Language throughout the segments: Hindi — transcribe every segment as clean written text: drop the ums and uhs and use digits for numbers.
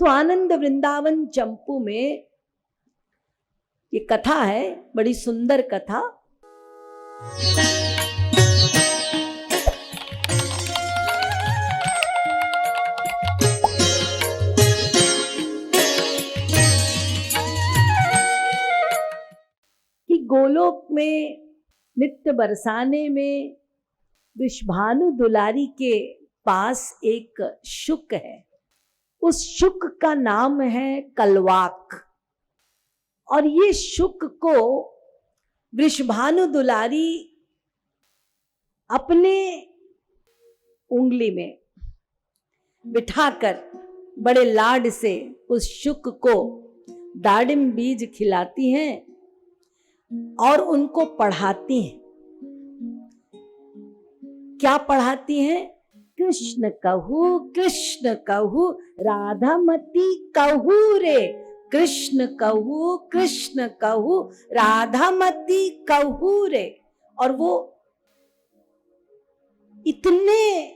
तो आनंद वृंदावन चंपू में ये कथा है, बड़ी सुंदर कथा। कि गोलोक में नित्य बरसाने में वृषभानु दुलारी के पास एक शुक है। उस शुक का नाम है कलवाक। और ये शुक को वृषभानु दुलारी अपने उंगली में बिठाकर बड़े लाड से उस शुक को दाडिम बीज खिलाती हैं और उनको पढ़ाती हैं। क्या पढ़ाती हैं? कृष्ण कहू राधामती कहू रे, कृष्ण कहू राधामती कहू रे। और वो इतने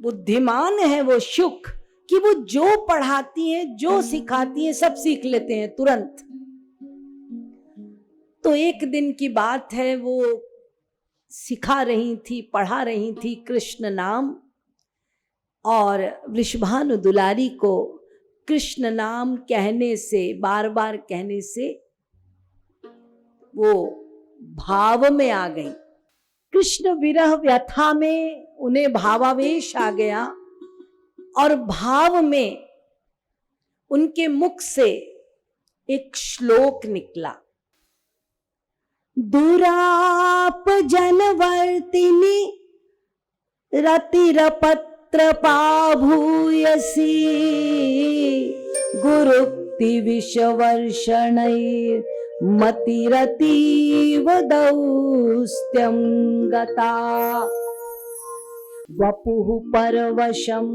बुद्धिमान है वो शुक कि वो जो पढ़ाती हैं, जो सिखाती हैं, सब सीख लेते हैं तुरंत। तो एक दिन की बात है, वो सिखा रही थी, पढ़ा रही थी कृष्ण नाम, और वृषभानु दुलारी को कृष्ण नाम कहने से, बार बार कहने से वो भाव में आ गई। कृष्ण विरह व्यथा में उन्हें भावावेश आ गया और भाव में उनके मुख से एक श्लोक निकला। दुराप जनवर्तिनी रतिरपत्र पाभूयसी, गुरुक्ति विषवर्षणैर् मतिरतीव दौस्त्यं गता। वपुः परवशं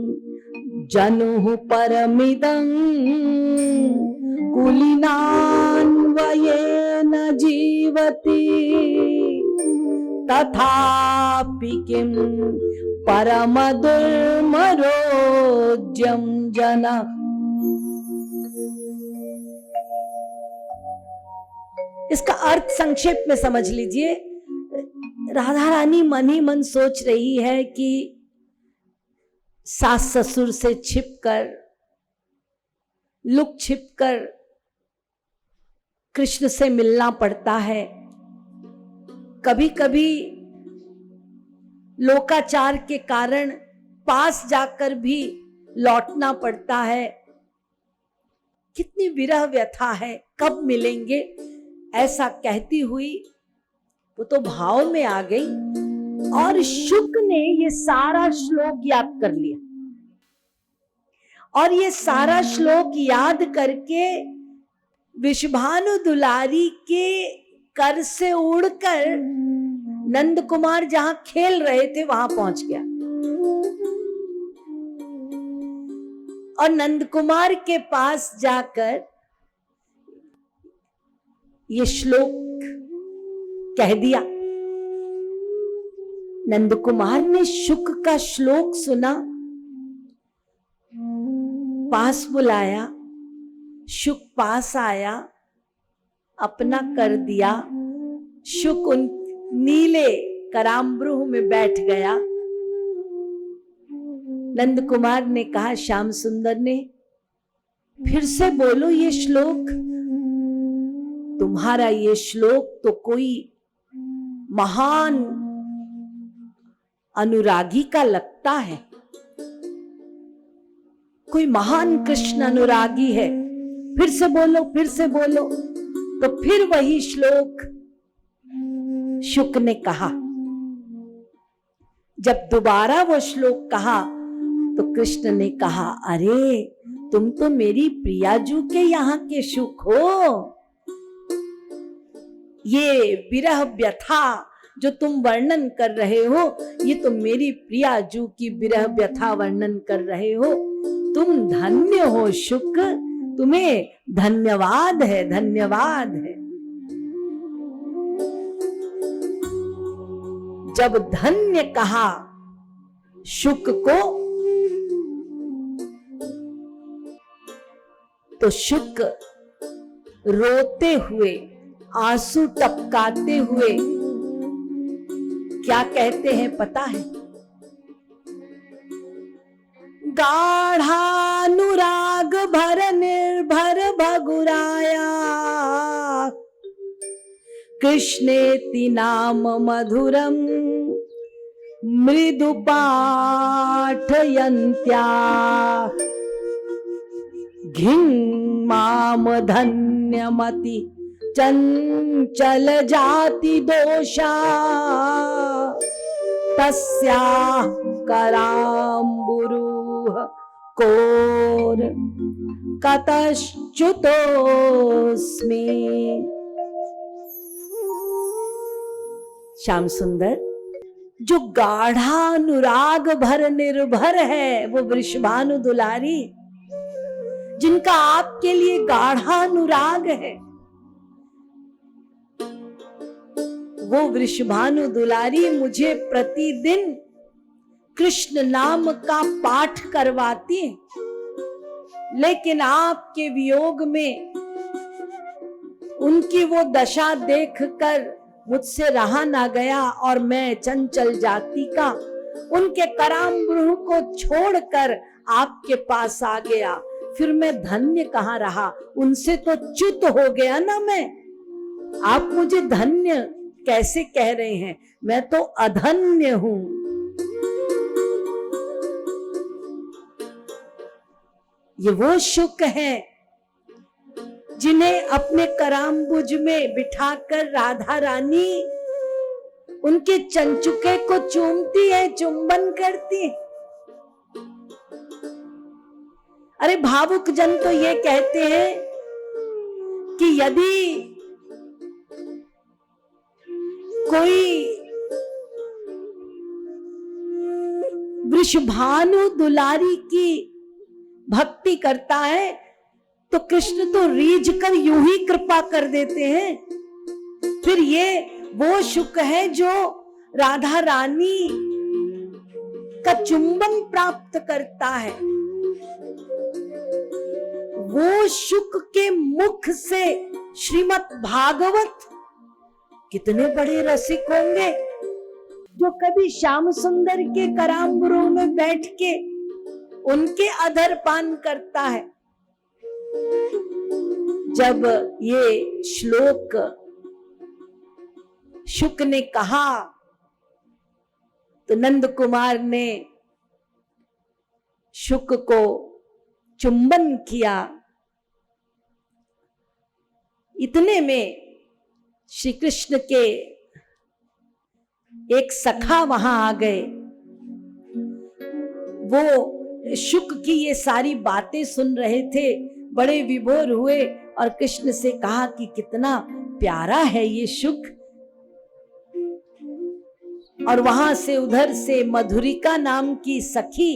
जनुः परमिदं, कुलीनान्वयेन जीवति, तथापि किं परमदुर्मरोज्यं जनः। इसका अर्थ संक्षेप में समझ लीजिए। राधा रानी मन ही मन सोच रही है कि सास ससुर से छिपकर, लुक छिपकर कृष्ण से मिलना पड़ता है। कभी कभी लोकाचार के कारण पास जाकर भी लौटना पड़ता है। कितनी विरह व्यथा है, कब मिलेंगे, ऐसा कहती हुई वो तो भाव में आ गई। और शुक ने ये सारा श्लोक याद कर लिया, और ये सारा श्लोक याद करके वृषभानु दुलारी के कर से उड़कर नंद कुमार जहां खेल रहे थे वहां पहुंच गया। और नंद कुमार के पास जाकर ये श्लोक कह दिया। नंद कुमार ने शुक का श्लोक सुना, पास बुलाया, शुक पास आया, अपना कर दिया। शुक उन नीले कराम्बरूह में बैठ गया। नंद कुमार ने कहा, श्याम सुंदर ने, फिर से बोलो ये श्लोक। तुम्हारा ये श्लोक तो कोई महान अनुरागी का लगता है, कोई महान कृष्ण अनुरागी है। फिर से बोलो, फिर से बोलो। तो फिर वही श्लोक शुक ने कहा। जब दोबारा वो श्लोक कहा तो कृष्ण ने कहा, अरे तुम तो मेरी प्रियाजू के यहाँ के शुक हो। ये विरह व्यथा जो तुम वर्णन कर रहे हो, ये तो मेरी प्रियाजू की विरह व्यथा वर्णन कर रहे हो। तुम धन्य हो शुक, तुम्हें धन्यवाद है, धन्यवाद है। जब धन्य कहा शुक को, तो शुक रोते हुए, आंसू टपकाते हुए क्या कहते हैं पता है? गाढ़ानुराग भर निर्भर भगुराया, कृष्णेति नाम मधुरम मृदु पाठयन्त्या, घिं माम धन्यमति चंचल जाति दोषा, तस्याः कराम्बुरुह कोर कतश्च्युतोऽस्मि। श्याम सुंदर जो गाढ़ानुराग भर निर्भर है, वो वृषभानु दुलारी, जिनका आपके लिए गाढ़ानुराग है, वो वृषभानु दुलारी मुझे प्रतिदिन कृष्ण नाम का पाठ करवाती है। लेकिन आपके वियोग में उनकी वो दशा देखकर मुझसे रहा ना गया और मैं चंचल जाति का उनके कराम्बुरु को छोड़कर आपके पास आ गया। फिर मैं धन्य कहाँ रहा, उनसे तो च्युत हो गया ना मैं। आप मुझे धन्य कैसे कह रहे हैं? मैं तो अधन्य हूं। ये वो शुक हैं जिन्हें अपने कराम्बुज में बिठाकर राधा रानी उनके चंचुके को चूमती है, चुंबन करती है। अरे भावुक जन तो ये कहते हैं कि यदि कोई वृषभानु दुलारी की भक्ति करता है तो कृष्ण तो रीझ कर यूं ही कृपा कर देते हैं। फिर ये वो शुक है जो राधा रानी का चुंबन प्राप्त करता है। वो शुक के मुख से श्रीमद् भागवत, कितने बड़े रसिक होंगे जो कभी श्याम सुंदर के कराम्बुरों में बैठ के उनके अधर पान करता है। जब ये श्लोक शुक ने कहा तो नंद कुमार ने शुक को चुंबन किया। इतने में श्री कृष्ण के एक सखा वहां आ गए। वो शुक की ये सारी बातें सुन रहे थे, बड़े विभोर हुए और कृष्ण से कहा कि कितना प्यारा है ये शुक। और वहां से उधर से मधुरिका नाम की सखी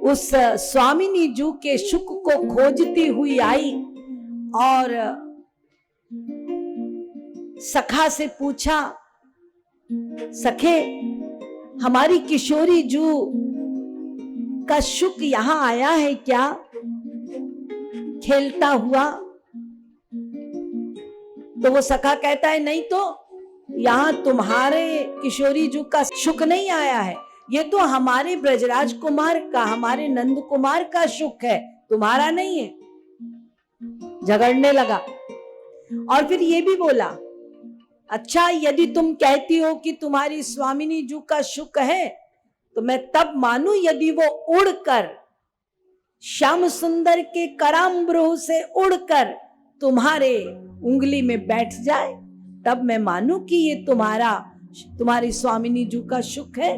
उस स्वामिनी जू के शुक को खोजती हुई आई और सखा से पूछा, सखे हमारी किशोरी जू का शुक यहां आया है क्या खेलता हुआ? तो वो सखा कहता है, नहीं तो यहां तुम्हारे किशोरी जू का शुक नहीं आया है, ये तो हमारे ब्रजराज कुमार का, हमारे नंद कुमार का शुक है, तुम्हारा नहीं है। झगड़ने लगा और फिर ये भी बोला, अच्छा यदि तुम कहती हो कि तुम्हारी स्वामिनी जू का शुक है तो मैं तब मानूं यदि वो उड़कर श्याम सुंदर के कराम्बुरु से उड़कर तुम्हारे उंगली में बैठ जाए, तब मैं मानूं कि ये तुम्हारी स्वामिनी जू का शुक है।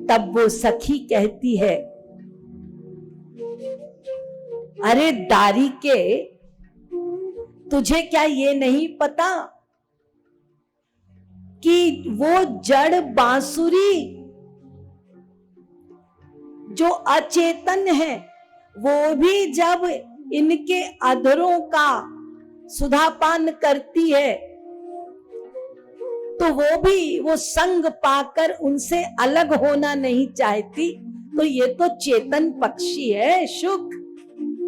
तब वो सखी कहती है, अरे दारी के, तुझे क्या ये नहीं पता कि वो जड़ बांसुरी जो अचेतन है वो भी जब इनके अधरों का सुधापान करती है तो वो संग पाकर उनसे अलग होना नहीं चाहती। तो ये तो चेतन पक्षी है शुक,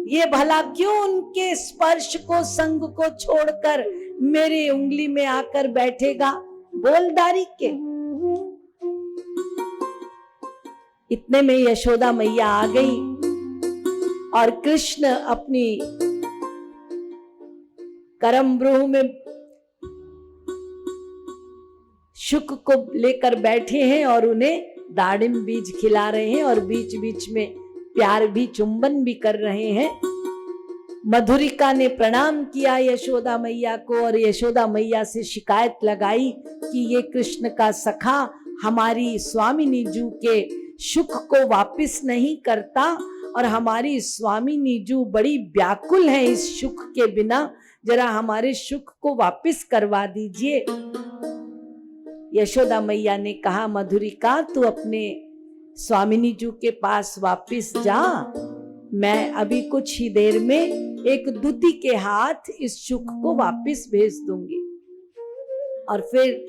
ये भला क्यों उनके स्पर्श को, संग को छोड़कर मेरे उंगली में आकर बैठेगा? बोल दारी के। इतने में यशोदा मैया आ गई और कृष्ण अपनी करमब्रूह में शुक को लेकर बैठे हैं और उन्हें दाड़िम बीज खिला रहे हैं और बीच बीच में प्यार भी, चुंबन भी कर रहे हैं। मधुरिका ने प्रणाम किया यशोदा मैया को और यशोदा मैया से शिकायत लगाई कि ये कृष्ण का सखा हमारी स्वामिनी जू के सुख को वापस नहीं करता और हमारी स्वामिनी जू बड़ी व्याकुल है इस सुख के बिना, जरा हमारे सुख को वापस करवा दीजिए। यशोदा मैया ने कहा, मधुरिका तू अपने स्वामिनी जू के पास वापस जा, मैं अभी कुछ ही देर में एक दूती के हाथ इस सुख को वापस भेज दूंगी। और फिर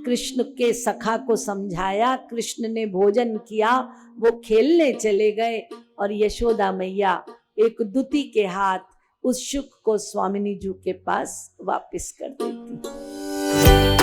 कृष्ण के सखा को समझाया, कृष्ण ने भोजन किया, वो खेलने चले गए और यशोदा मैया एक दूती के हाथ उस सुख को स्वामिनी जू के पास वापस कर देती।